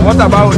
What about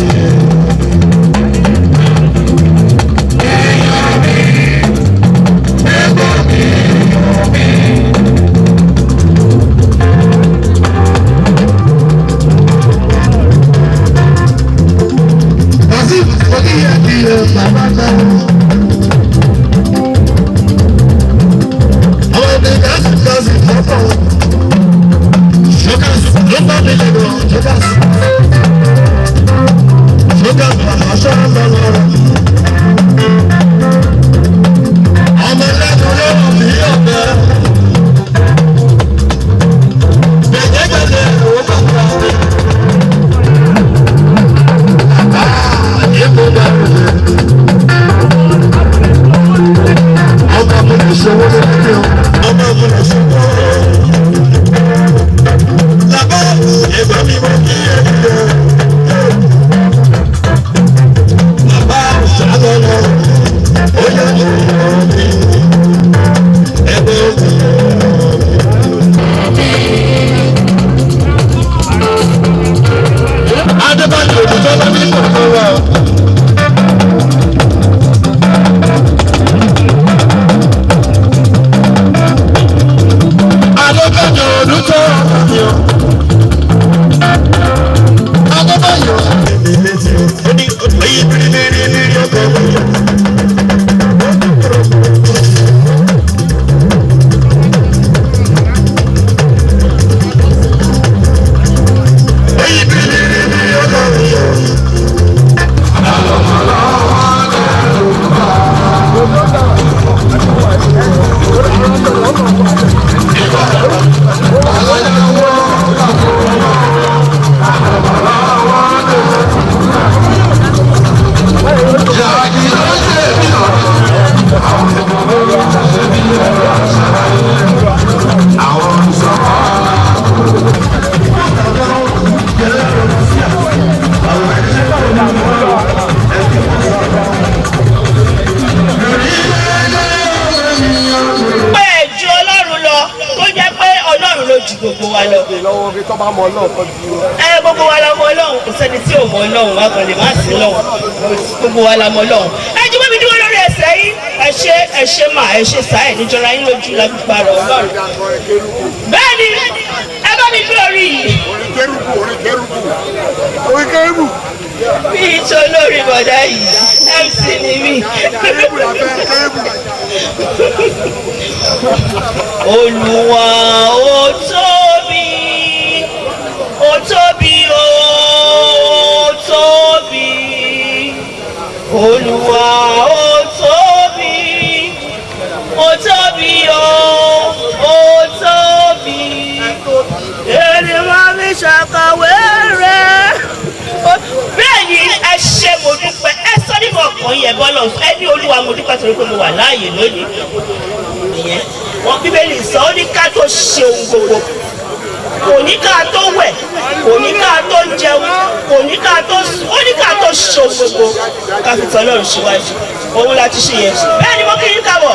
Yeah. bá lè rí tó bá ní ìkọ̀kọ̀ wa o. Adébáyọ̀ olùtọ́ mi o. Adébáyọ̀ ilé tí o ní oyè bìrìbìrì ọkọ̀ wọ̀nyí. Gbogbo wa lọ. Gbogbo wa la mọ Ọlọ́run, kò sẹ́ni tí ò mọ Ọlọ́run, wá kàn lè má sí Ọlọ́run. Gbogbo wa la mọ Ọlọ́run. Ẹ jí bá mi dúró lórí ẹsẹ̀ yìí. Ẹ ṣe mà, ẹ ṣe sá ẹ̀ níjọra yín lójú lágbára Ọlọ́run. Bẹ́ẹ̀ni, ẹ bá mi dúró rí yìí. Orí kérébù. Bí ìtò lórí bọ̀dá yìí, MC ni mí. Olúwa ó tóbi, ó tóbi, ó tóbi. Olúwa ó tóbi, ó tóbi, ó tóbi. Èdè máa fi ṣàkàwé rẹ̀. Bẹ́ẹ̀ni ẹ ṣe mo dúpẹ́, ẹ sọ nínú ọkàn yẹn bọ́lọ̀ ẹ ní Olúwa mo dúpẹ́ torí pé mo wà láàyè lónìí. Ìyẹn wọn Bíbélì sọ ó ní ká tó ṣe ohun gbogbo, kò ní ká tó wẹ̀, kò ní ká tó jẹun, kò ní ká tó sùn, ó ní ká tó ṣe ohun gbogbo ká fi tọ́ Ọlọ́run síwájú. Òun la ti ṣe yẹn. Bẹ́ẹ̀ni mo kí yín kábọ̀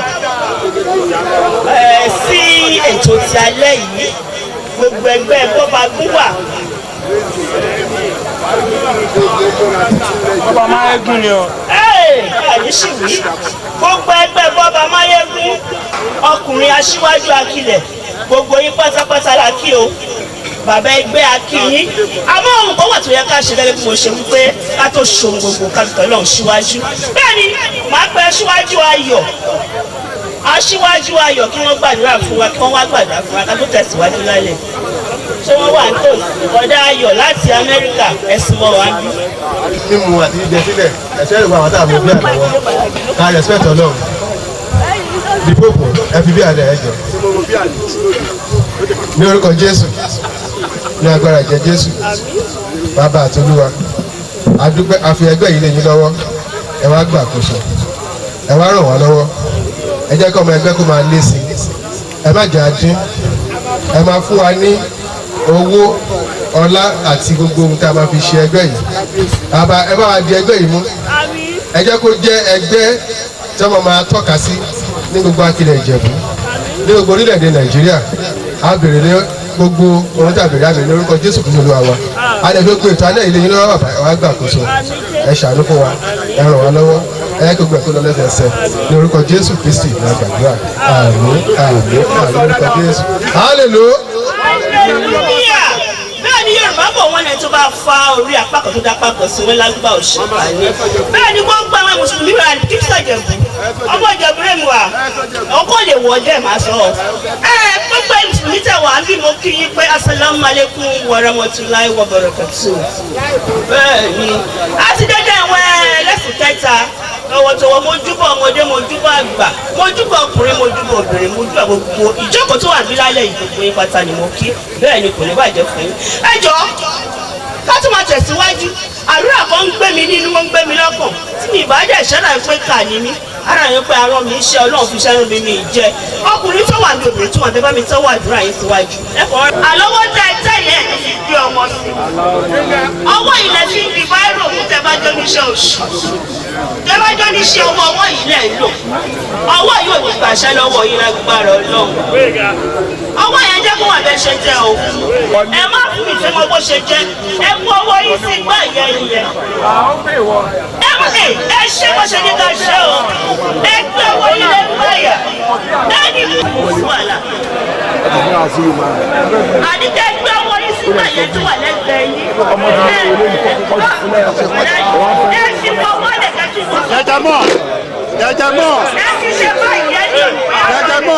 sí ètò ti alẹ́ yìí. Gbogbo ẹgbẹ́ bọ́ba gúnwà. Bọ́ba Máyégún ni o. Àyè sì wí. Gbogbo ẹgbẹ́ bọ́ba Máyégún, ọkùnrin aṣíwájú akilẹ̀, gbogbo yín pátápátá la kí o. Bàbá ẹgbẹ́ akínyín. Àmọ́ ohun kan wà tó yẹ ká ṣe gẹ́gẹ́ bí mo ṣe wípé ká tó ṣohun gbogbo ká tó Ọlọ́run síwájú. Bẹ́ẹ̀ni, màá pẹ́ aṣíwájú ayọ̀. Aṣíwájú ayọ̀ kí wọ́n gbàdúrà fún wa, kí wọ́n wá gbàdúrà fún wa ká tó tẹ̀síwájú lálẹ́. Ṣé wọ́n wà ní tòsí? Ọ̀dà ayọ̀ láti Amẹ́ríkà ẹ̀sìn mọ́ wa bí. Mímu àti jíjẹ sílẹ̀ ẹ̀ṣẹ́ ìwà àwọn táwọn bí àlọ́wọ́ ká respect Ọlọ́run. Bí pòpò ẹ fi bí àlẹ́ ẹ jẹ. Ní orúkọ Jésù, ní agbára ìjẹ Jésù, Bàbá àti Olúwa, adúpẹ́ àfi ẹgbẹ́ yìí lé yín lọ́wọ́, ẹ wá gbà àkóso, ẹ wá ràn wá lọ́wọ́, ẹ jẹ́ kí ọmọ ẹgbẹ́ kó máa lé sí i, ẹ má jẹ́ adín, ẹ máa fún wa ní owó, ọlá àti gbogbo ohun tá a máa fi ṣe ẹgbẹ́ yìí. Bàbá ẹ bá wa di ẹgbẹ́ yìí mú, ẹ jẹ́ kó jẹ́ ẹgbẹ́ tí wọ́n máa tọ́ka sí ní gbogbo akilẹ̀ Ìjẹ̀bú, ní gbogbo orílẹ̀-èdè Nàìjíríà. A bèrè lé gbogbo ohun tàbí rí àmì lórúkọ Jésù fún Olúwa wa. A lè fi pé ètò alẹ́ ilé yín lọ́wọ́ bàbá ẹ wá gbà àkóso, ẹ ṣàánú fún wa, ẹ ràn wá lọ́wọ́, ẹ yẹ kó gbẹ kó lọ lẹ́sẹẹsẹ ní orúkọ Jésù Kristi ní àgbàdúrà. Àmín àmín àmín orúkọ Jésù. Hallelujah. Bẹ́ẹ̀ni Yorùbá bọ̀ wọ́n lẹ́ni tó bá fa orí apá kan tó dá apá kan sí wọn lágbá òṣèlú ní. Bẹ́ẹ̀ni wọ́n gba àwọn mùsùlùmí rà ní kíkọ́ Ìjẹ̀bú. Ọmọ Ìjẹ̀bú rẹ̀ mi wà. Ọkọ lè wọ ọdẹ máa sọ. Gbogbo mùsùlùmí tẹ̀ wá bí mo kí yín pé Assalamu alaikum wa rahmatullahi wa barakatuh. Bẹ́ẹ̀ni a ti dẹ́dẹ́ ìwọ̀n ẹlẹ́sìn kẹta. Tọwọ́tọwọ́ mo júbọ ọmọdé, mo júbọ àgbà, mo júbọ ọkùnrin, mo júbọ obìnrin, mo júbọ gbogbo ìjókòó tó wà ní lálẹ́ ìgbòho yín pátá ni mo kí. Bẹ́ẹ̀ ni kò ní bàjẹ́ fún yín. Ẹ jọ̀ọ́ ká tún máa tẹ̀síwájú. Àdúrà kan ń gbé mi nínú, wọ́n ń gbé mi lọ́kàn. Tí mi ìbá jẹ́ ìṣẹ́lá pé kà ní mí. Ara yẹn pé arán mi iṣẹ́ Ọlọ́run fi ṣẹ́nu mi mi jẹ́. Ọkùnrin tó wà ní obìnrin tó wà ní bá mi tọ́wọ́ àdúrà yín síwájú. Àlọ́wọ́ tẹ tẹ́lẹ̀ fi gbé ọmọ sí. Ọwọ́ ilẹ̀ fi ń di báírò mú tẹ bá jẹ́ oníṣẹ́ oṣù. tẹ́wájọ́ ní ṣe ọwọ́ yìí lẹ̀ ń lò ọwọ́ yóò ní gbàṣẹ lọ́wọ́ yìí lágbára Ọlọ́run ọwọ́ yẹn jẹ́ kó wà bẹ́ẹ̀ ṣe jẹ́ o ẹ má fún mi sẹ́mọ́ bó ṣe jẹ́ ẹ kú ọwọ́ yìí sí gbá ìyẹn yẹn ẹ ṣe bó ṣe ní ká ṣe o ẹ gbé ọwọ́ yìí lẹ́nu báyà lẹ́yìn wàhálà àdìgẹ́ gbé ọwọ́ yìí sí gbá ìyẹn tó wà lẹ́gbẹ̀ẹ́ yìí ẹ ti fọwọ́ lẹ̀ kẹ́tù wọ́n. Jajamọ. ẹ ti ṣe báyìí ẹ ní Jajamọ.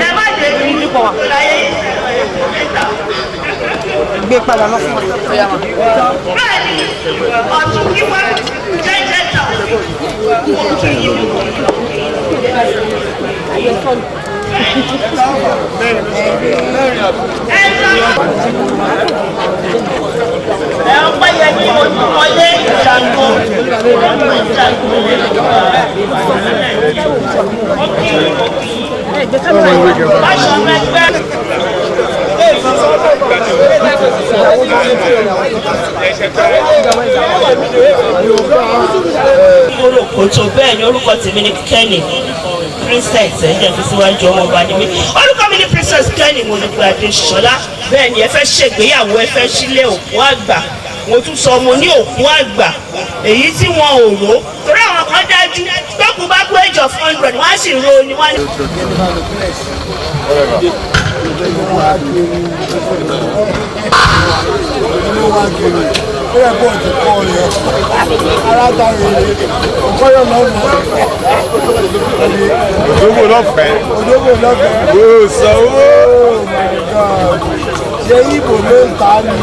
ẹ má dé ibi kọ̀ wá. gbé padà lọ fún ọ̀yà wọn. bẹ́ẹ̀ni ọ̀tún kí wọ́n jẹ́ ìjẹta ẹ ọpẹ́ yẹn ní ojúmọ́lé ìjàngbó báṣọ mẹgbẹ́. Kòtò bẹ́ẹ̀ ni orúkọ tèmi ni Kenny Princess ẹ̀jẹ̀ fi síwájú ọmọ ọba ni mí orúkọ mi ni Princess Kenny Mọ́dúpẹ́ Ṣọlá bẹ́ẹ̀ ni ẹ fẹ́ ṣègbéyàwó ẹ fẹ́ sílé òkú àgbà mo tún sọ mo ní òkú àgbà èyí tí wọn ò rò torí àwọn kan dájú tókù bá kú age of 100 wọ́n á sì ro ni wọ́n á ní. Bóyá ti kọ́ rẹ̀ alágbára ọ̀kọ́yọ̀ lọ́wọ́. Òdòwò lọ́fẹ̀ẹ́. Òdòwò lọ́fẹ̀ẹ́. Yóò sanwó. Oh my God! Ṣé Ibo ló ń ta ni?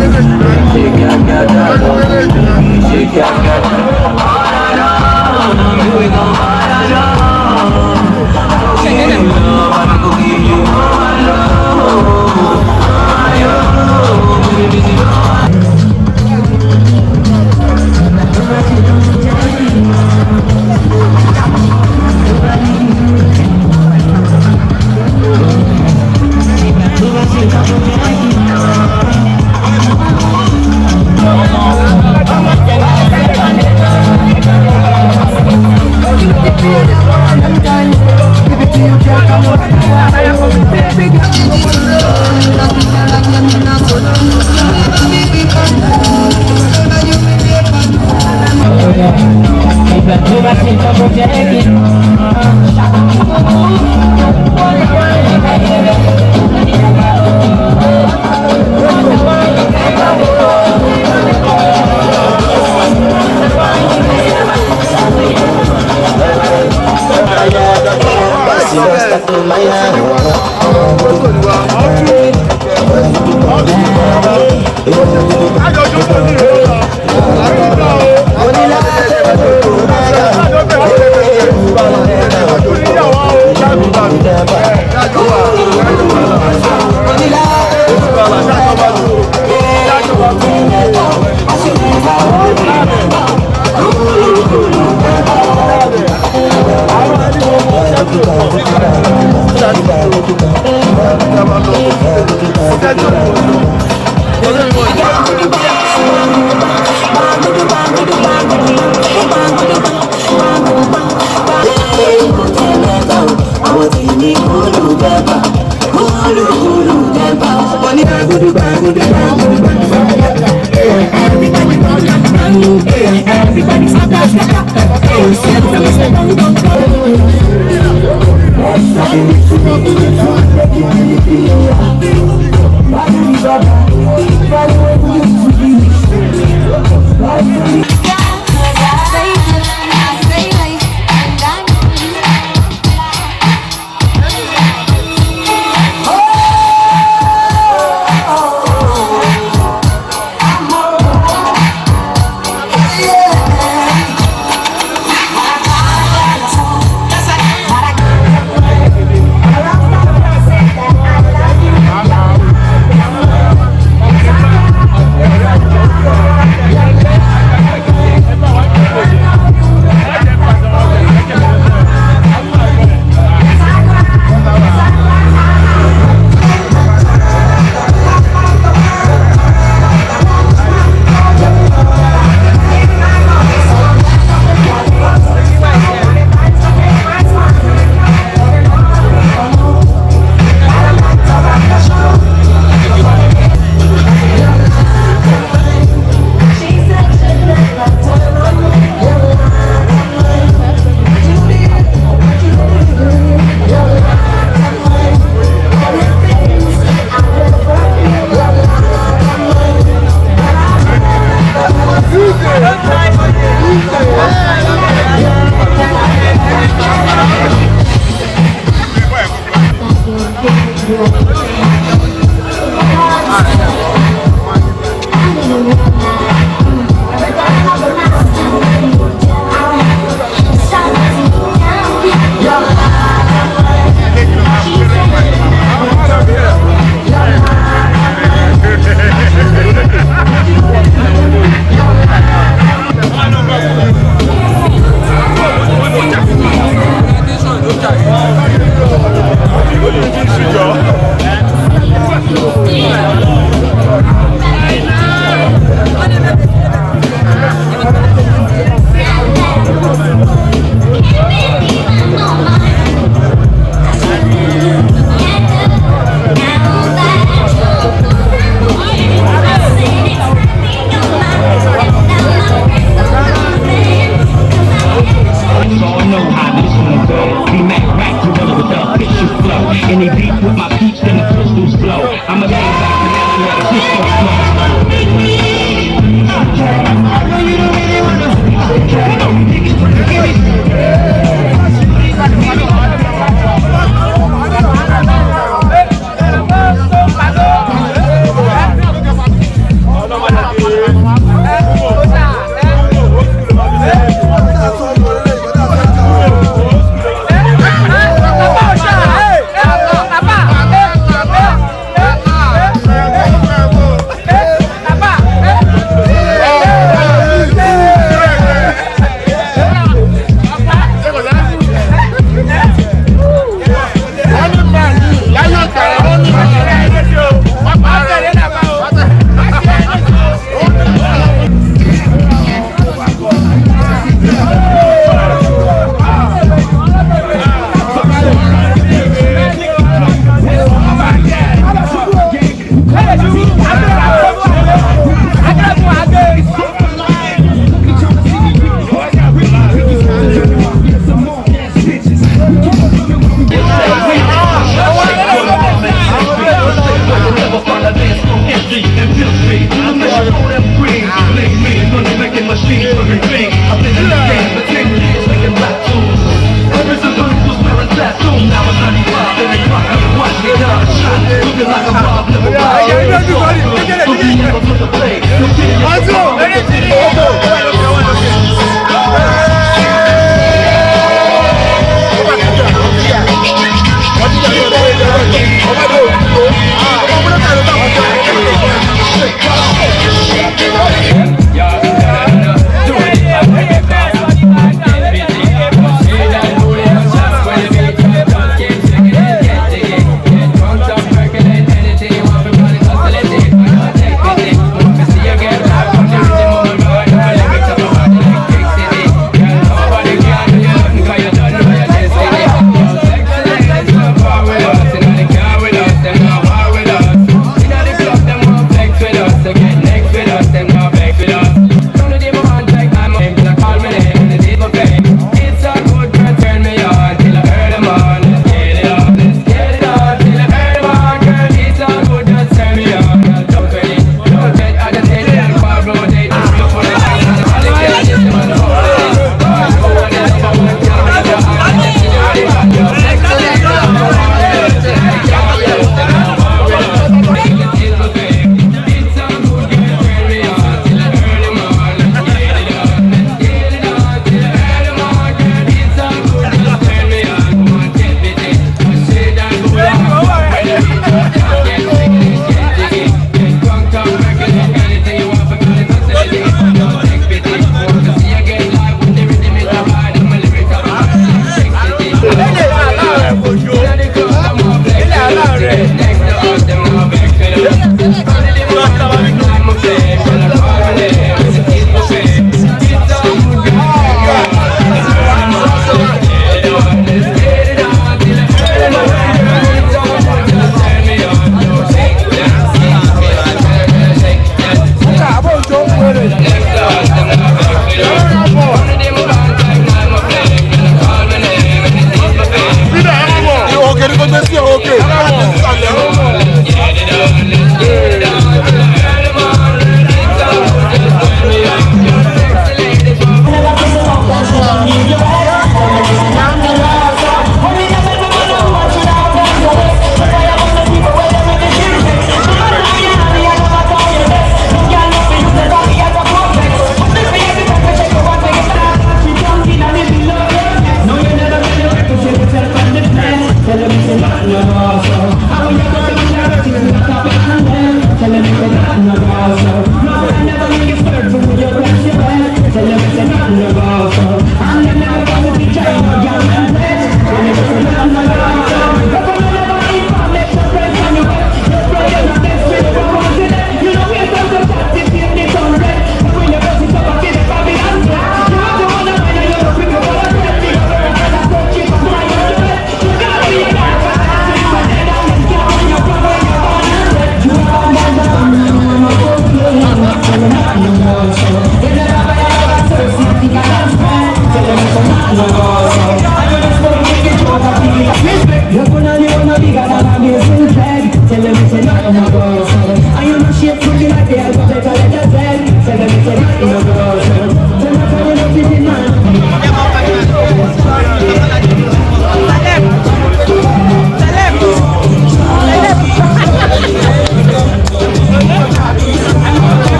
Baby,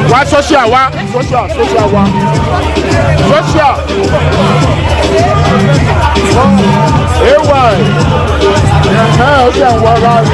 Wá social wá social wá social ó jẹ́ ń wá rárá.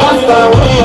That's the way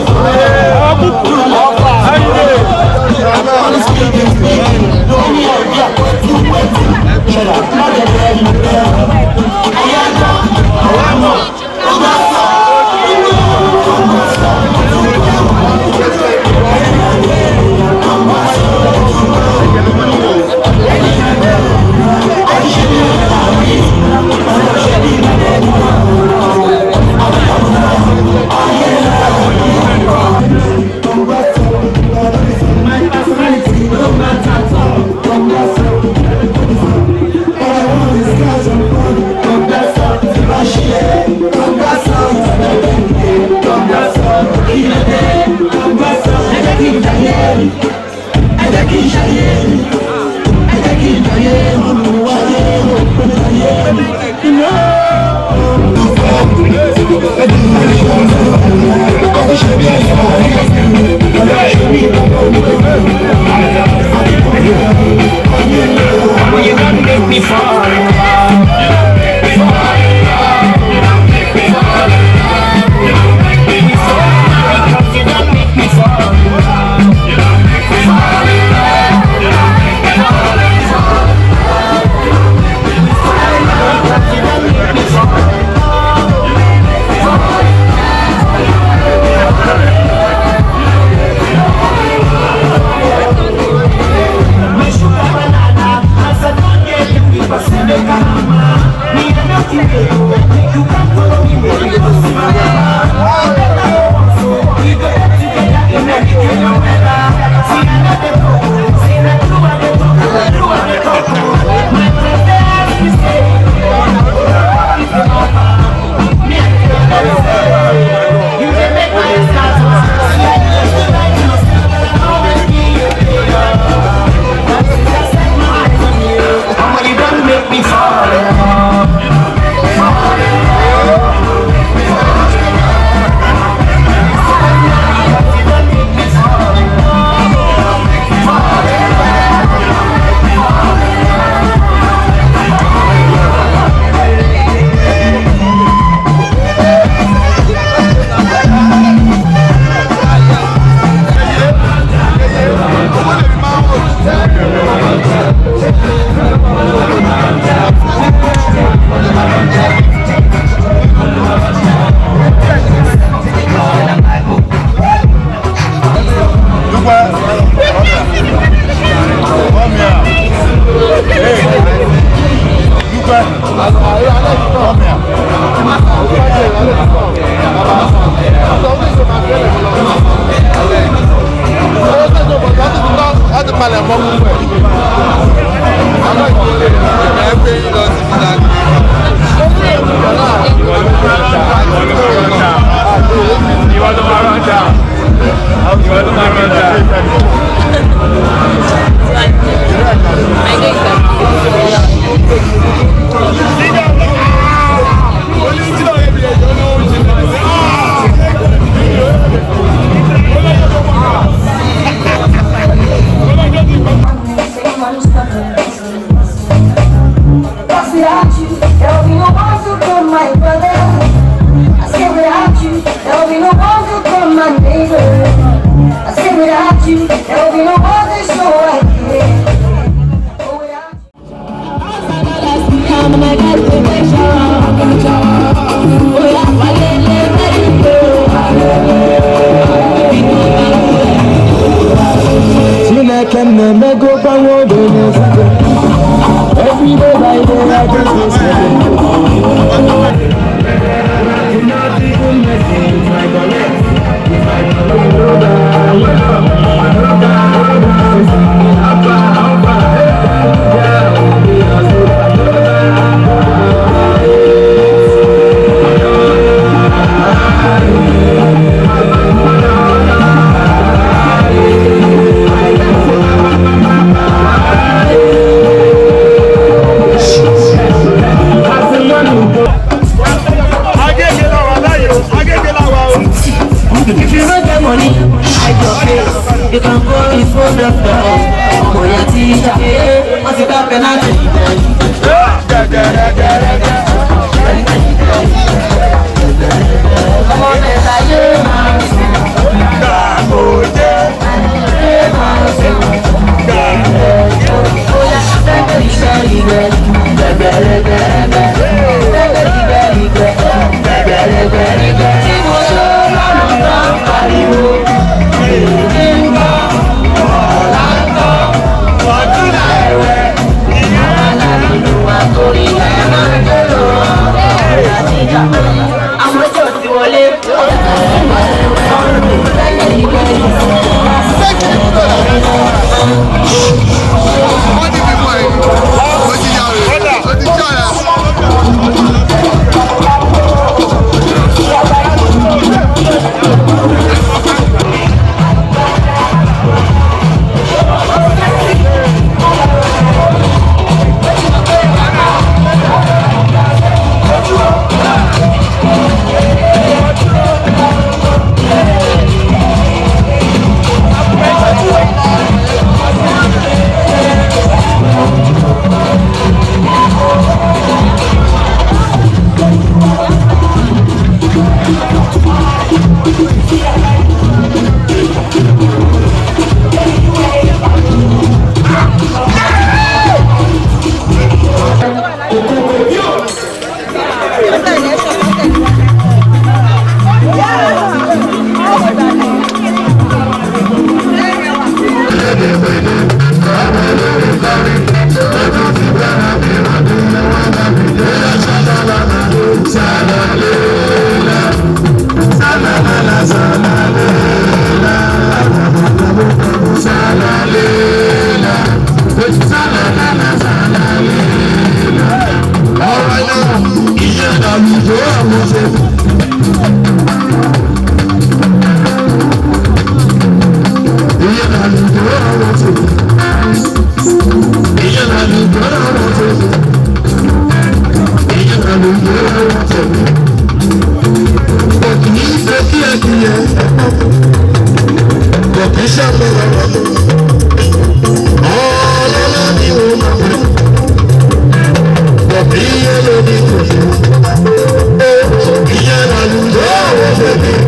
Without you, there'll be no one to come, my brother. I said without you, there'll be no one to come, my neighbor. I said without you, there'll be no one to show I care. Oh, without every day by day I just you can go in front of the house. Oh, yeah, teacher. What's it up and Baby.